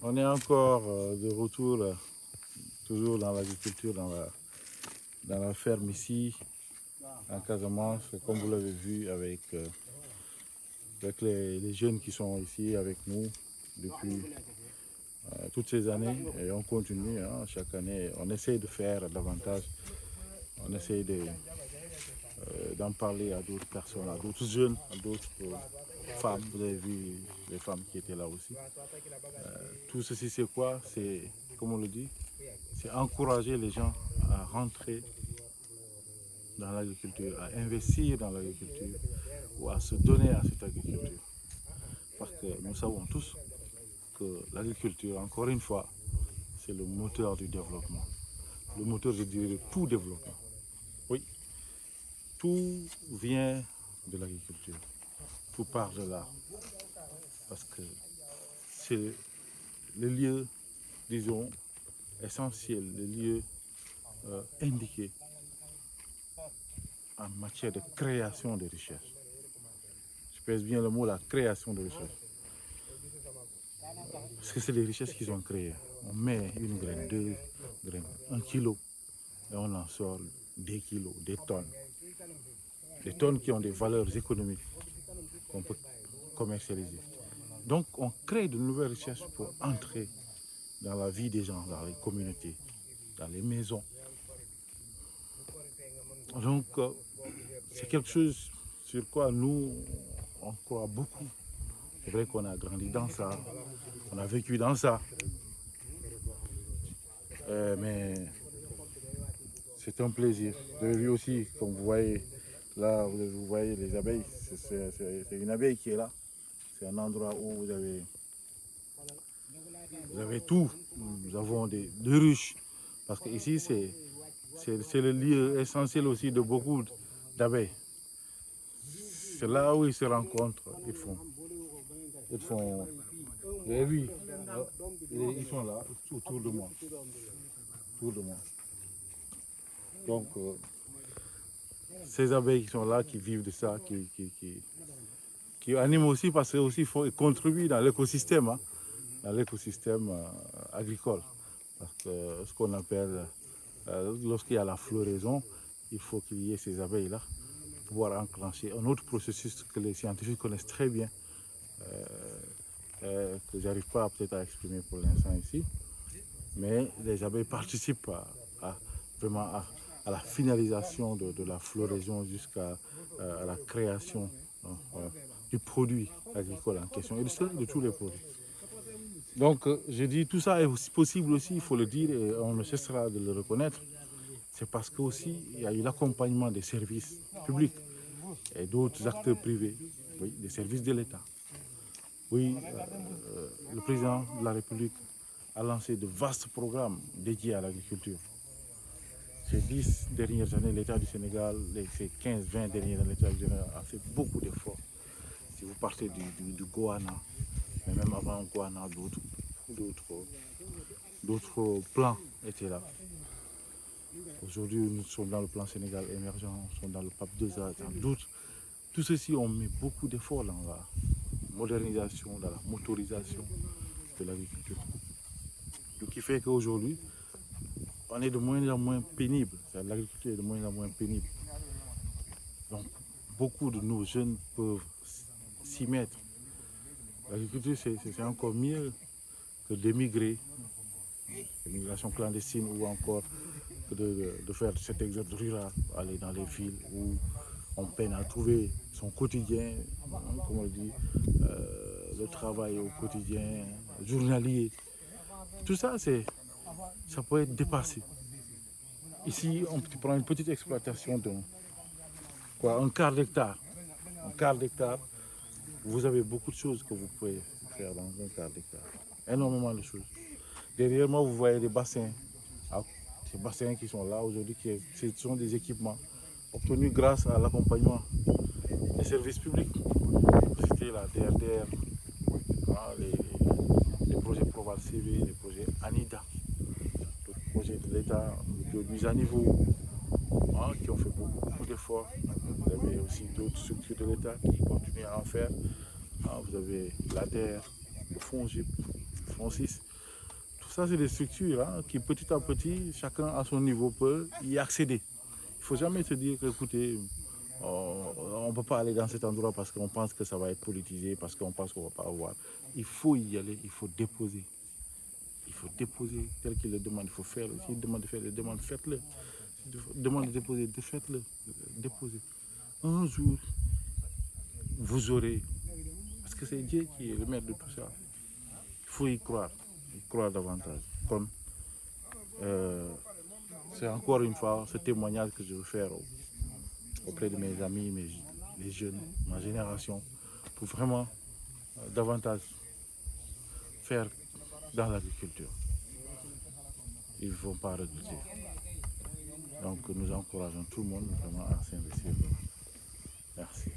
On est encore de retour, toujours dans l'agriculture, dans la ferme ici, en Casamance, comme vous l'avez vu avec les jeunes qui sont ici avec nous depuis toutes ces années. Et on continue, hein, chaque année, on essaie de faire davantage, on essaie d'en parler à d'autres personnes, à d'autres jeunes, à d'autres femmes. Vous avez vu les femmes qui étaient là aussi. Tout ceci, c'est quoi? C'est, comme on le dit, c'est encourager les gens à rentrer dans l'agriculture, à investir dans l'agriculture ou à se donner à cette agriculture. Parce que nous savons tous que l'agriculture, encore une fois, c'est le moteur du développement. Le moteur, je dirais, de tout développement. Oui, tout vient de l'agriculture. Tout part de là. Parce que c'est le lieu, disons, essentiel, le lieu indiqué en matière de création de richesses. Je pèse bien le mot, la création de richesses. Parce que c'est les richesses qu'ils ont créées. On met une graine, deux graines, 1 kilo, et on en sort des kilos, des tonnes. Des tonnes qui ont des valeurs économiques qu'on peut commercialiser. Donc on crée de nouvelles richesses pour entrer dans la vie des gens, dans les communautés, dans les maisons. Donc c'est quelque chose sur quoi nous, on croit beaucoup. C'est vrai qu'on a grandi dans ça, on a vécu dans ça. Mais c'est un plaisir. Vous avez vu aussi, comme vous voyez, là, vous voyez les abeilles. C'est une abeille qui est là. C'est un endroit où vous avez tout. Nous avons des ruches. Parce que ici, c'est le lieu essentiel aussi de beaucoup d'abeilles. C'est là où ils se rencontrent. Ils font. Vous avez vu, ils sont là, autour de moi. Autour de moi. Donc, ces abeilles qui sont là, qui vivent de ça, qui animent aussi parce qu'ils contribuent dans l'écosystème, hein, dans l'écosystème agricole. Parce que ce qu'on appelle, lorsqu'il y a la floraison, il faut qu'il y ait ces abeilles-là pour pouvoir enclencher un autre processus que les scientifiques connaissent très bien, que j'arrive pas peut-être à exprimer pour l'instant ici. Mais les abeilles participent vraiment à la finalisation de la floraison jusqu'à la création du produit agricole en question et de tous les produits. Donc je dis tout ça est aussi possible aussi, il faut le dire et on ne cessera de le reconnaître. C'est parce que aussi il y a eu l'accompagnement des services publics et d'autres acteurs privés, oui, des services de l'État. Oui, le président de la République a lancé de vastes programmes dédiés à l'agriculture. Ces 10 dernières années, l'État du Sénégal, ces 15-20 dernières années, l'État du Sénégal a fait beaucoup d'efforts. Si vous partez du Goana, mais même avant Goana, d'autres plans étaient là. Aujourd'hui, nous sommes dans le plan Sénégal émergent, nous sommes dans le PAP 2A, dans d'autres. Tout ceci, on met beaucoup d'efforts dans la modernisation, dans la motorisation de l'agriculture. Ce qui fait qu'aujourd'hui, on est de moins en moins pénible. L'agriculture est de moins en moins pénible. Donc, beaucoup de nos jeunes peuvent s'y mettre. L'agriculture, c'est encore mieux que d'émigrer, l'immigration clandestine ou encore que de faire cet exode rural, aller dans les villes où on peine à trouver son quotidien, comme on dit, le travail au quotidien, journalier. Tout ça, ça peut être dépassé. Ici, on prend une petite exploitation un quart d'hectare. Un quart d'hectare, vous avez beaucoup de choses que vous pouvez faire dans un quart d'hectare. Énormément de choses. Derrière moi, vous voyez des bassins. Ces bassins qui sont là aujourd'hui, ce sont des équipements obtenus grâce à l'accompagnement des services publics. C'était la DRDR, les projets Proval CV, les projets ANIDA, les projets de l'État de mise à niveau, qui ont fait beaucoup d'efforts. Vous avez aussi d'autres structures de l'État qui continuent à en faire. Vous avez l'ADER, le FONGIP, le FONSIS. ça c'est des structures qui petit à petit, chacun à son niveau peut y accéder. Il ne faut jamais se dire que, écoutez, on ne peut pas aller dans cet endroit parce qu'on pense que ça va être politisé, parce qu'on pense qu'on ne va pas avoir. Il faut y aller, il faut déposer. Il faut déposer tel qu'il le demande, il faut faire. S'il demande de faire des demandes, faites-le. S'il demande de déposer, faites-le. Déposez. Un jour, vous aurez, parce que c'est Dieu qui est le maître de tout ça. Il faut y croire davantage. Comme c'est encore une fois ce témoignage que je veux faire auprès de mes amis, les jeunes, ma génération, pour vraiment davantage faire dans l'agriculture. Ils ne vont pas regretter. Donc nous encourageons tout le monde vraiment à s'investir. Merci.